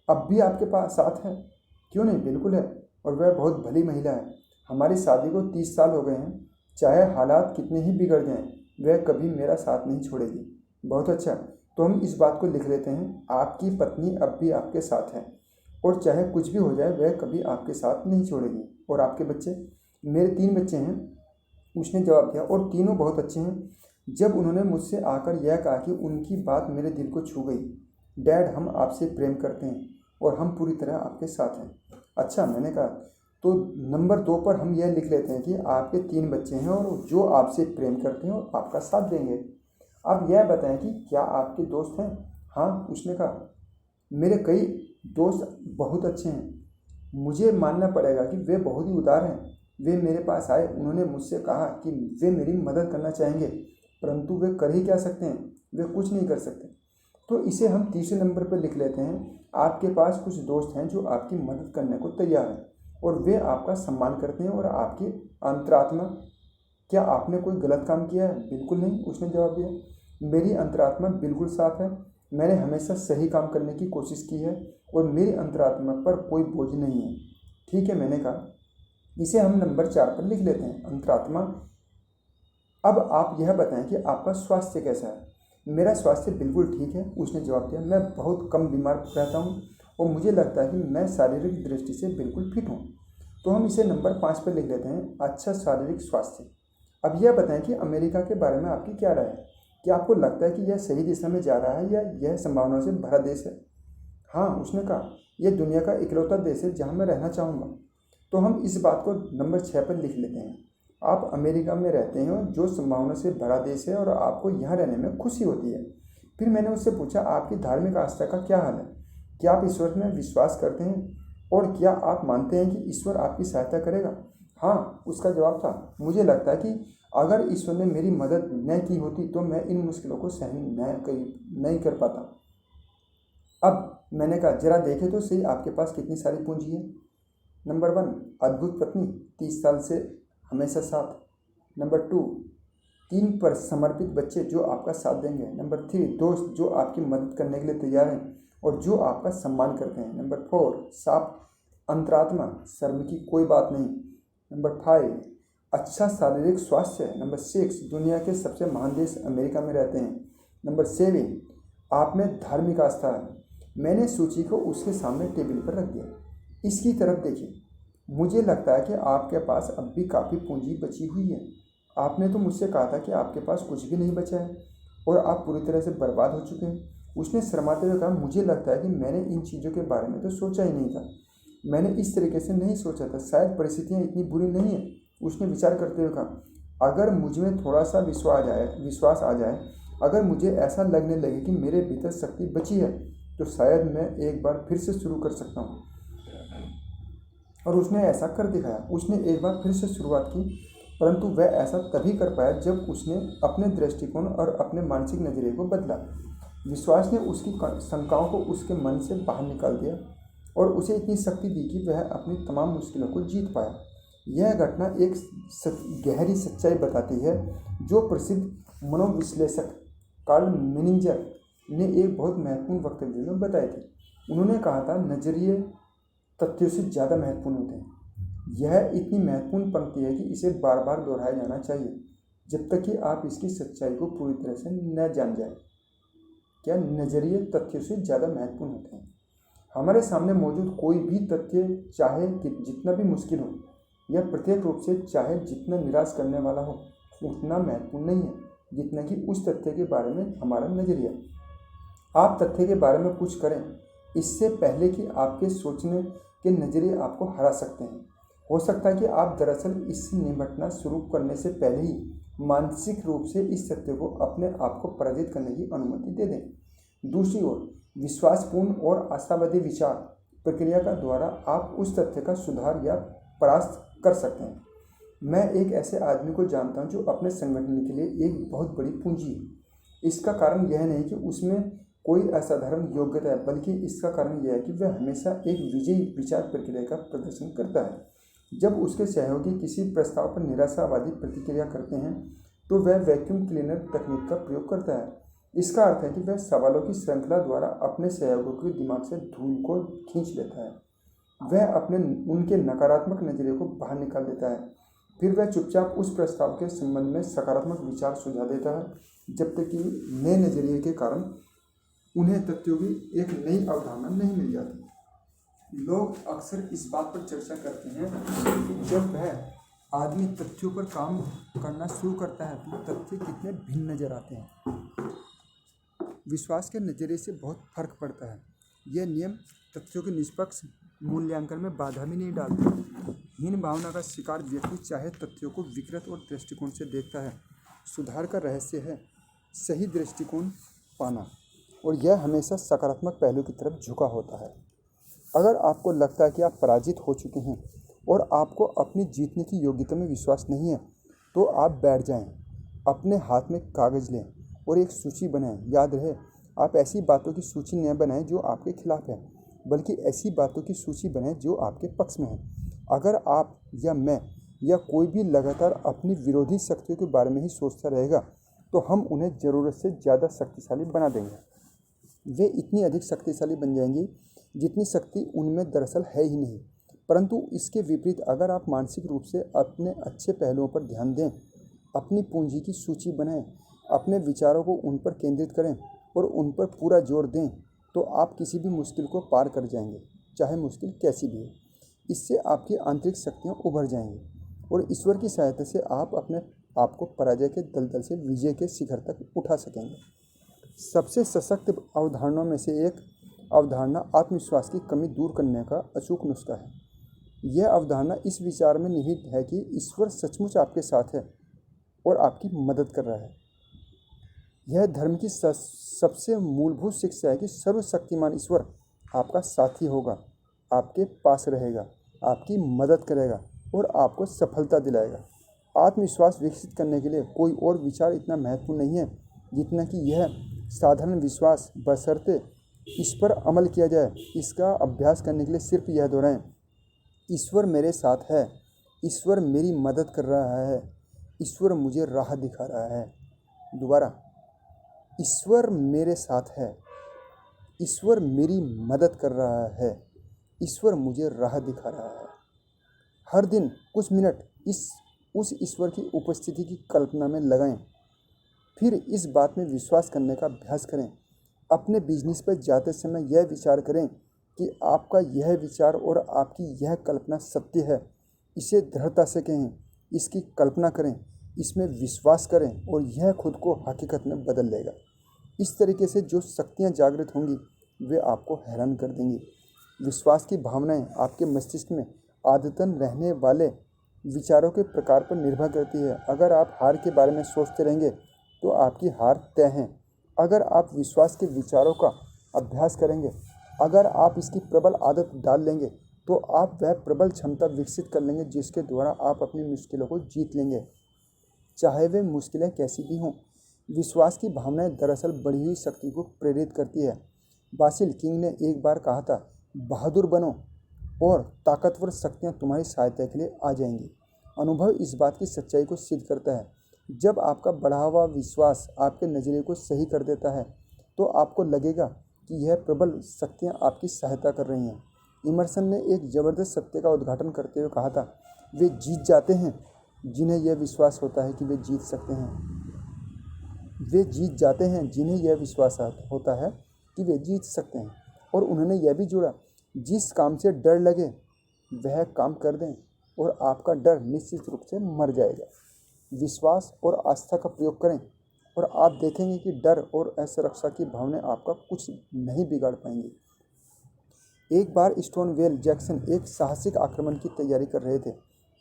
अब भी आपके पास साथ है? क्यों नहीं, बिल्कुल है, और वह बहुत भली महिला है। हमारी शादी को 30 साल हो गए हैं। चाहे हालात कितने ही बिगड़ जाएं, वह कभी मेरा साथ नहीं छोड़ेगी। बहुत अच्छा, तो हम इस बात को लिख लेते हैं, आपकी पत्नी अब भी आपके साथ है और चाहे कुछ भी हो जाए वह कभी आपके साथ नहीं छोड़ेगी। और आपके बच्चे? मेरे 3 बच्चे हैं, उसने जवाब दिया, और तीनों बहुत अच्छे हैं। जब उन्होंने मुझसे आकर यह कहा कि उनकी बात मेरे दिल को छू गई। डैड, हम आपसे प्रेम करते हैं और हम पूरी तरह आपके साथ हैं। अच्छा, मैंने कहा, तो नंबर 2 पर हम यह लिख लेते हैं कि आपके 3 बच्चे हैं और जो आपसे प्रेम करते हैं और आपका साथ देंगे। आप यह बताएं कि क्या आपके दोस्त हैं? हाँ, उसने कहा, मेरे कई दोस्त बहुत अच्छे हैं। मुझे मानना पड़ेगा कि वे बहुत ही उदार हैं। वे मेरे पास आए, उन्होंने मुझसे कहा कि वे मेरी मदद करना चाहेंगे, परंतु वे कर ही क्या सकते हैं? वे कुछ नहीं कर सकते। तो इसे हम तीसरे नंबर पर लिख लेते हैं, आपके पास कुछ दोस्त हैं जो आपकी मदद करने को तैयार हैं और वे आपका सम्मान करते हैं और आपकी अंतरात्मा। क्या आपने कोई गलत काम किया है? बिल्कुल नहीं, उसने जवाब दिया। मेरी अंतरात्मा बिल्कुल साफ है। मैंने हमेशा सही काम करने की कोशिश की है और मेरी अंतरात्मा पर कोई बोझ नहीं है। ठीक है, मैंने कहा, इसे हम नंबर 4 पर लिख लेते हैं, अंतरात्मा। अब आप यह बताएं कि आपका स्वास्थ्य कैसा है? मेरा स्वास्थ्य बिल्कुल ठीक है, उसने जवाब दिया। मैं बहुत कम बीमार रहता हूँ और मुझे लगता है कि मैं शारीरिक दृष्टि से बिल्कुल फिट हूँ। तो हम इसे नंबर 5 पर लिख लेते हैं, अच्छा शारीरिक स्वास्थ्य। अब यह बताएं कि अमेरिका के बारे में आपकी क्या राय है। क्या आपको लगता है कि यह सही दिशा में जा रहा है या यह संभावनाओं से भरा देश है? हाँ, उसने कहा, यह दुनिया का इकलौता देश है जहाँ मैं रहना चाहूँगा। तो हम इस बात को नंबर 6 पर लिख लेते हैं। आप अमेरिका में रहते हैं जो संभावना से भरा देश है और आपको यहाँ रहने में खुशी होती है। फिर मैंने उससे पूछा, आपकी धार्मिक आस्था का क्या हाल है? क्या आप ईश्वर में विश्वास करते हैं और क्या आप मानते हैं कि ईश्वर आपकी सहायता करेगा? हाँ, उसका जवाब था, मुझे लगता है कि अगर ईश्वर ने मेरी मदद न की होती तो मैं इन मुश्किलों को सहन नहीं कर पाता। अब मैंने कहा, जरा देखें तो सही आपके पास कितनी सारी पूंजी है। नंबर 1, अद्भुत पत्नी, 30 साल से हमेशा साथ। नंबर 2, 3 पर समर्पित बच्चे जो आपका साथ देंगे। नंबर 3, दोस्त जो आपकी मदद करने के लिए तैयार हैं और जो आपका सम्मान करते हैं। नंबर 4, साफ अंतरात्मा, शर्म की कोई बात नहीं। नंबर 5, अच्छा शारीरिक स्वास्थ्य। नंबर 6, दुनिया के सबसे महान देश अमेरिका में रहते हैं। नंबर 7, आप में धार्मिक आस्था है। मैंने सूची को उसके सामने टेबल पर रख दिया। इसकी तरफ देखिए, मुझे लगता है कि आपके पास अब भी काफ़ी पूंजी बची हुई है। आपने तो मुझसे कहा था कि आपके पास कुछ भी नहीं बचा है और आप पूरी तरह से बर्बाद हो चुके हैं। उसने शर्माते हुए कहा, मुझे लगता है कि मैंने इन चीज़ों के बारे में तो सोचा ही नहीं था। मैंने इस तरीके से नहीं सोचा था, शायद परिस्थितियाँ इतनी बुरी नहीं हैं। उसने विचार करते हुए कहा, अगर मुझ में थोड़ा सा विश्वास आ जाए, अगर मुझे ऐसा लगने लगे कि मेरे भीतर शक्ति बची है, तो शायद मैं एक बार फिर से शुरू कर सकता हूँ। और उसने ऐसा कर दिखाया। उसने एक बार फिर से शुरुआत की, परंतु वह ऐसा तभी कर पाया जब उसने अपने दृष्टिकोण और अपने मानसिक नजरिए को बदला। विश्वास ने उसकी शंकाओं को उसके मन से बाहर निकाल दिया और उसे इतनी शक्ति दी कि वह अपनी तमाम मुश्किलों को जीत पाया। यह घटना एक गहरी सच्चाई बताती है जो प्रसिद्ध मनोविश्लेषक कार्ल मेनिंजर ने एक बहुत महत्वपूर्ण वक्तव्य में बताई थी। उन्होंने कहा था, नजरिए तथ्यों से ज़्यादा महत्वपूर्ण होते हैं। यह इतनी महत्वपूर्ण पंक्ति है कि इसे बार बार दोहराया जाना चाहिए जब तक कि आप इसकी सच्चाई को पूरी तरह से न जान जाए। क्या नजरिए तथ्यों से ज़्यादा महत्वपूर्ण होते हैं? हमारे सामने मौजूद कोई भी तथ्य, चाहे जितना भी मुश्किल हो या प्रत्येक रूप से चाहे जितना निराश करने वाला हो, उतना महत्वपूर्ण नहीं है जितना कि उस तथ्य के बारे में हमारा नजरिया। आप तथ्य के बारे में कुछ करें इससे पहले कि आपके सोचने के नजरिए आपको हरा सकते हैं। हो सकता है कि आप दरअसल इससे निपटना शुरू करने से पहले ही मानसिक रूप से इस सत्य को अपने आप को पराजित करने की अनुमति दे दें। दूसरी ओर, विश्वासपूर्ण और आशावादी विचार प्रक्रिया का द्वारा आप उस तथ्य का सुधार या परास्त कर सकते हैं। मैं एक ऐसे आदमी को जानता हूं जो अपने संगठन के लिए एक बहुत बड़ी पूंजी है। इसका कारण यह नहीं कि उसमें कोई असाधारण योग्यता है, बल्कि इसका कारण यह है कि वह हमेशा एक विजयी विचार प्रक्रिया का प्रदर्शन करता है। जब उसके सहयोगी किसी प्रस्ताव पर निराशावादी प्रतिक्रिया करते हैं तो वह वैक्यूम क्लीनर तकनीक का प्रयोग करता है। इसका अर्थ है कि वह सवालों की श्रृंखला द्वारा अपने सहयोगियों के दिमाग से धूल को खींच लेता है। वह उनके नकारात्मक नजरिए को बाहर निकाल देता है। फिर वह चुपचाप उस प्रस्ताव के संबंध में सकारात्मक विचार सुझा देता है, जब तक कि नए नजरिए के कारण उन्हें तथ्यों की एक नई अवधारणा नहीं मिल जाती। लोग अक्सर इस बात पर चर्चा करते हैं कि जब वह आदमी तथ्यों पर काम करना शुरू करता है तो तथ्य कितने भिन्न नजर आते हैं। विश्वास के नज़रिए से बहुत फर्क पड़ता है। यह नियम तथ्यों के निष्पक्ष मूल्यांकन में बाधा भी नहीं डालता। हीन भावना का शिकार व्यक्ति चाहे तथ्यों को विकृत और दृष्टिकोण से देखता है। सुधार का रहस्य है सही दृष्टिकोण पाना, और यह हमेशा सकारात्मक पहलू की तरफ झुका होता है। अगर आपको लगता है कि आप पराजित हो चुके हैं और आपको अपनी जीतने की योग्यता में विश्वास नहीं है, तो आप बैठ जाएं, अपने हाथ में कागज़ लें और एक सूची बनाएं। याद रहे, आप ऐसी बातों की सूची न बनाएं जो आपके खिलाफ है, बल्कि ऐसी बातों की सूची बनाएं जो आपके पक्ष में है। अगर आप या मैं या कोई भी लगातार अपनी विरोधी शक्तियों के बारे में ही सोचता रहेगा, तो हम उन्हें ज़रूरत से ज़्यादा शक्तिशाली बना देंगे। वे इतनी अधिक शक्तिशाली बन जाएंगी जितनी शक्ति उनमें दरअसल है ही नहीं। परंतु इसके विपरीत, अगर आप मानसिक रूप से अपने अच्छे पहलुओं पर ध्यान दें, अपनी पूंजी की सूची बनाएं, अपने विचारों को उन पर केंद्रित करें और उन पर पूरा जोर दें, तो आप किसी भी मुश्किल को पार कर जाएंगे, चाहे मुश्किल कैसी भी हो। इससे आपकी आंतरिक शक्तियाँ उभर जाएंगी और ईश्वर की सहायता से आप अपने आप को पराजय के दलदल से विजय के शिखर तक उठा सकेंगे। सबसे सशक्त अवधारणाओं में से एक अवधारणा आत्मविश्वास की कमी दूर करने का अचूक नुस्खा है। यह अवधारणा इस विचार में निहित है कि ईश्वर सचमुच आपके साथ है और आपकी मदद कर रहा है। यह धर्म की सबसे मूलभूत शिक्षा है कि सर्वशक्तिमान ईश्वर आपका साथी होगा, आपके पास रहेगा, आपकी मदद करेगा और आपको सफलता दिलाएगा। आत्मविश्वास विकसित करने के लिए कोई और विचार इतना महत्वपूर्ण नहीं है जितना कि यह साधारण विश्वास, बशर्ते इस पर अमल किया जाए। इसका अभ्यास करने के लिए सिर्फ यह दोहराएं, ईश्वर मेरे साथ है, ईश्वर मेरी मदद कर रहा है, ईश्वर मुझे राह दिखा रहा है। दोबारा, ईश्वर मेरे साथ है, ईश्वर मेरी मदद कर रहा है, ईश्वर मुझे राह दिखा रहा है। हर दिन कुछ मिनट उस ईश्वर की उपस्थिति की कल्पना में लगाएं। फिर इस बात में विश्वास करने का अभ्यास करें। अपने बिजनेस पर जाते समय यह विचार करें कि आपका यह विचार और आपकी यह कल्पना सत्य है। इसे दृढ़ता से कहें, इसकी कल्पना करें, इसमें विश्वास करें और यह खुद को हकीकत में बदल लेगा। इस तरीके से जो शक्तियाँ जागृत होंगी वे आपको हैरान कर देंगी। विश्वास की भावनाएं आपके मस्तिष्क में आदतन रहने वाले विचारों के प्रकार पर निर्भर करती है। अगर आप हार के बारे में सोचते रहेंगे तो आपकी हार तय है। अगर आप विश्वास के विचारों का अभ्यास करेंगे, अगर आप इसकी प्रबल आदत डाल लेंगे तो आप वह प्रबल क्षमता विकसित कर लेंगे जिसके द्वारा आप अपनी मुश्किलों को जीत लेंगे, चाहे वे मुश्किलें कैसी भी हों। विश्वास की भावनाएं दरअसल बढ़ी हुई शक्ति को प्रेरित करती है। बासिल किंग ने एक बार कहा था, बहादुर बनो और ताकतवर शक्तियां तुम्हारी सहायता के लिए आ जाएंगी। अनुभव इस बात की सच्चाई को सिद्ध करता है। जब आपका बढ़ा हुआ विश्वास आपके नज़रिए को सही कर देता है तो आपको लगेगा कि यह प्रबल शक्तियां आपकी सहायता कर रही हैं। इमर्सन ने एक ज़बरदस्त सत्य का उद्घाटन करते हुए कहा था, वे जीत जाते हैं जिन्हें यह विश्वास होता है कि वे जीत सकते हैं। वे जीत जाते हैं जिन्हें यह विश्वास होता है कि वे जीत सकते हैं। और उन्होंने यह भी जोड़ा, जिस काम से डर लगे वह काम कर दें और आपका डर निश्चित रूप से मर जाएगा। विश्वास और आस्था का प्रयोग करें और आप देखेंगे कि डर और असुरक्षा की भावनाएं आपका कुछ नहीं बिगाड़ पाएंगी। एक बार स्टोनवेल जैक्सन एक साहसिक आक्रमण की तैयारी कर रहे थे।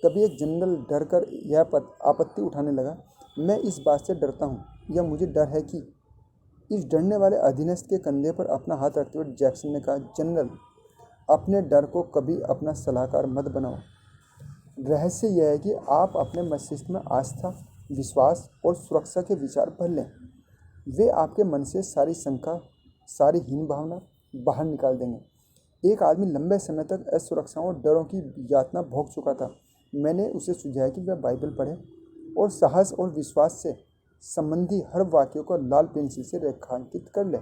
तभी एक जनरल डर कर यह आपत्ति उठाने लगा, मैं इस बात से डरता हूँ या मुझे डर है कि। इस डरने वाले अधीनस्थ के कंधे पर अपना हाथ रखते हुए जैक्सन ने कहा, जनरल, अपने डर को कभी अपना सलाहकार मत बनाओ। रहस्य यह है कि आप अपने मस्तिष्क में आस्था, विश्वास और सुरक्षा के विचार भर लें। वे आपके मन से सारी शंका, सारी हीन भावना बाहर निकाल देंगे। एक आदमी लंबे समय तक असुरक्षा और डरों की यातना भोग चुका था। मैंने उसे सुझाया कि वह बाइबल पढ़े और साहस और विश्वास से संबंधी हर वाक्य को लाल पेंसिल से रेखांकित कर ले।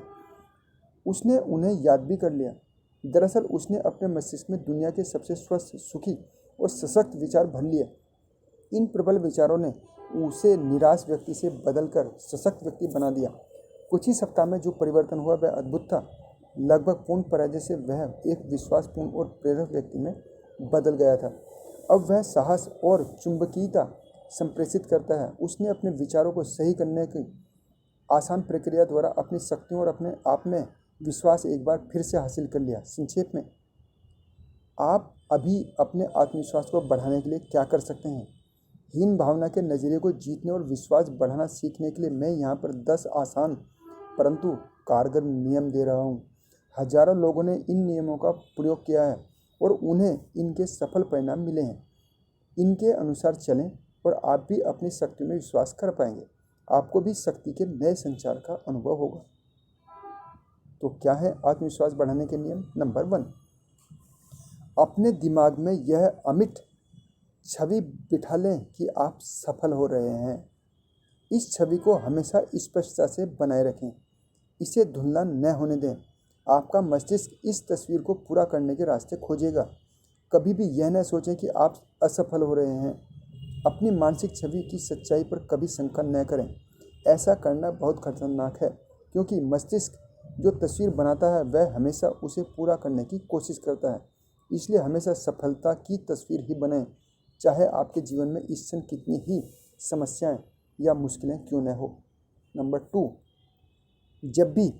उसने उन्हें याद भी कर लिया। दरअसल उसने अपने मस्तिष्क में दुनिया के सबसे स्वस्थ, सुखी और सशक्त विचार भर लिए। इन प्रबल विचारों ने उसे निराश व्यक्ति से बदलकर सशक्त व्यक्ति बना दिया। कुछ ही सप्ताह में जो परिवर्तन हुआ वह अद्भुत था। लगभग पूर्ण पराजय से वह एक विश्वासपूर्ण और प्रेरक व्यक्ति में बदल गया था। अब वह साहस और चुंबकीयता संप्रेषित करता है। उसने अपने विचारों को सही करने की आसान प्रक्रिया द्वारा अपनी शक्तियों और अपने आप में विश्वास एक बार फिर से हासिल कर लिया। संक्षेप में, आप अभी अपने आत्मविश्वास को बढ़ाने के लिए क्या कर सकते हैं? हीन भावना के नज़रिए को जीतने और विश्वास बढ़ाना सीखने के लिए मैं यहाँ पर 10 आसान परंतु कारगर नियम दे रहा हूँ। हजारों लोगों ने इन नियमों का प्रयोग किया है और उन्हें इनके सफल परिणाम मिले हैं। इनके अनुसार चलें और आप भी अपनी शक्ति में विश्वास कर पाएंगे। आपको भी शक्ति के नए संचार का अनुभव होगा। तो क्या है आत्मविश्वास बढ़ाने के नियम? नंबर 1, अपने दिमाग में यह अमिट छवि बिठा लें कि आप सफल हो रहे हैं। इस छवि को हमेशा स्पष्टता से बनाए रखें, इसे धुंधला न होने दें। आपका मस्तिष्क इस तस्वीर को पूरा करने के रास्ते खोजेगा। कभी भी यह न सोचें कि आप असफल हो रहे हैं। अपनी मानसिक छवि की सच्चाई पर कभी शंका न करें। ऐसा करना बहुत खतरनाक है क्योंकि मस्तिष्क जो तस्वीर बनाता है वह हमेशा उसे पूरा करने की कोशिश करता है। इसलिए हमेशा सफलता की तस्वीर ही बनाएं, चाहे आपके जीवन में इस क्षण कितनी ही समस्याएं या मुश्किलें क्यों न हो। नंबर 2, जब भी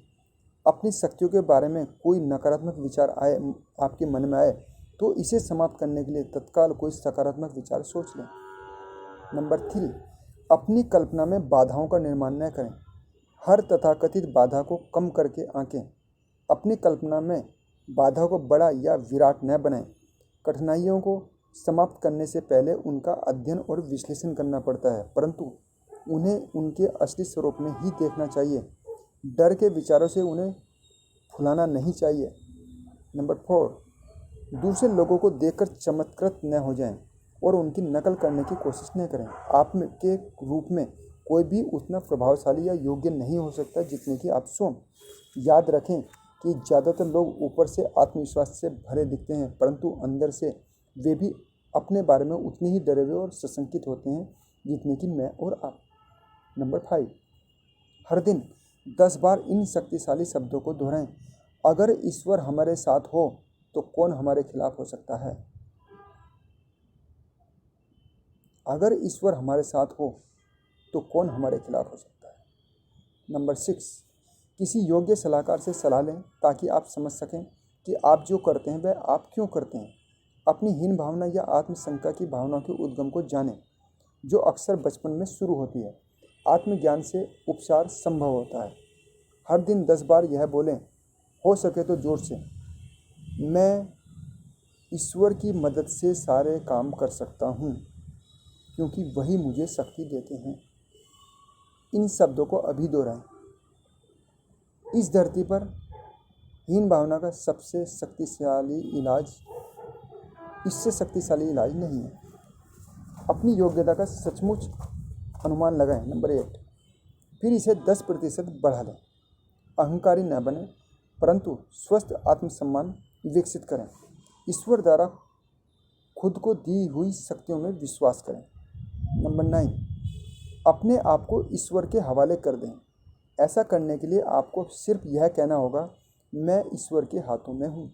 अपनी शक्तियों के बारे में कोई नकारात्मक विचार आए, आपके मन में आए, तो इसे समाप्त करने के लिए तत्काल कोई सकारात्मक विचार सोच लें। नंबर 3, अपनी कल्पना में बाधाओं का निर्माण न करें। हर तथाकथित बाधा को कम करके आंकें। अपनी कल्पना में बाधा को बड़ा या विराट न बनाएं। कठिनाइयों को समाप्त करने से पहले उनका अध्ययन और विश्लेषण करना पड़ता है, परंतु उन्हें उनके असली स्वरूप में ही देखना चाहिए। डर के विचारों से उन्हें फुलाना नहीं चाहिए। नंबर 4, दूसरे लोगों को देखकर चमत्कृत न हो जाएं और उनकी नकल करने की कोशिश न करें। आप के रूप में कोई भी उतना प्रभावशाली या योग्य नहीं हो सकता जितने कि आप स्वयं। याद रखें कि ज़्यादातर लोग ऊपर से आत्मविश्वास से भरे दिखते हैं, परंतु अंदर से वे भी अपने बारे में उतने ही डरे हुए और सशंकित होते हैं जितने कि मैं और आप। नंबर 5, हर दिन 10 बार इन शक्तिशाली शब्दों को दोहराएं। अगर ईश्वर हमारे साथ हो तो कौन हमारे खिलाफ हो सकता है। अगर ईश्वर हमारे साथ हो तो कौन हमारे खिलाफ हो सकता है। नंबर 6, किसी योग्य सलाहकार से सलाह लें ताकि आप समझ सकें कि आप जो करते हैं वह आप क्यों करते हैं। अपनी हीन भावना या आत्मशंका की भावना के उद्गम को जानें, जो अक्सर बचपन में शुरू होती है। आत्मज्ञान से उपचार संभव होता है। हर दिन 10 बार यह बोलें, हो सके तो जोर से, मैं ईश्वर की मदद से सारे काम कर सकता हूँ, क्योंकि वही मुझे शक्ति देते हैं। इन शब्दों को अभी दोहराएं। इस धरती पर हीन भावना का सबसे शक्तिशाली इलाज, इससे शक्तिशाली इलाज नहीं है। अपनी योग्यता का सचमुच अनुमान लगाएं। नंबर 8, फिर इसे 10% बढ़ा लें। अहंकारी न बने, परंतु स्वस्थ आत्मसम्मान विकसित करें। ईश्वर द्वारा खुद को दी हुई शक्तियों में विश्वास करें। नंबर 9, अपने आप को ईश्वर के हवाले कर दें। ऐसा करने के लिए आपको सिर्फ यह कहना होगा, मैं ईश्वर के हाथों में हूँ।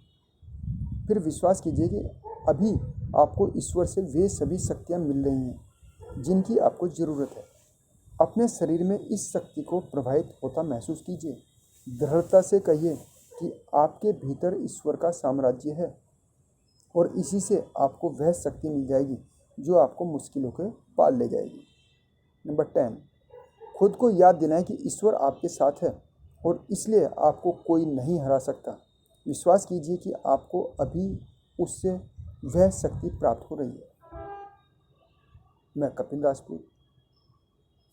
फिर विश्वास कीजिए कि अभी आपको ईश्वर से वे सभी शक्तियाँ मिल रही हैं जिनकी आपको ज़रूरत है। अपने शरीर में इस शक्ति को प्रभावित होता महसूस कीजिए। दृढ़ता से कहिए कि आपके भीतर ईश्वर का साम्राज्य है और इसी से आपको वह शक्ति मिल जाएगी जो आपको मुश्किलों के पार ले जाएगी। नंबर 10, खुद को याद दिलाएं कि ईश्वर आपके साथ है और इसलिए आपको कोई नहीं हरा सकता। विश्वास कीजिए कि आपको अभी उससे वह शक्ति प्राप्त हो रही है। मैं कपिल राजपूत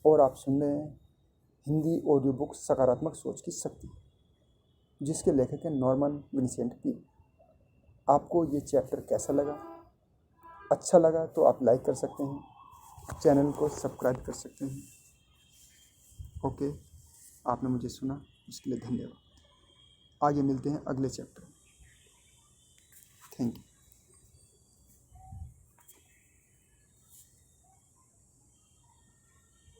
और आप सुन रहे हैं हिंदी ऑडियो बुक सकारात्मक सोच की शक्ति, जिसके लेखक हैं नॉर्मन विंसेंट पील। आपको ये चैप्टर कैसा लगा? अच्छा लगा तो आप लाइक कर सकते हैं, चैनल को सब्सक्राइब कर सकते हैं। ओके, आपने मुझे सुना, इसके लिए धन्यवाद। आगे मिलते हैं अगले चैप्टर। Thank you.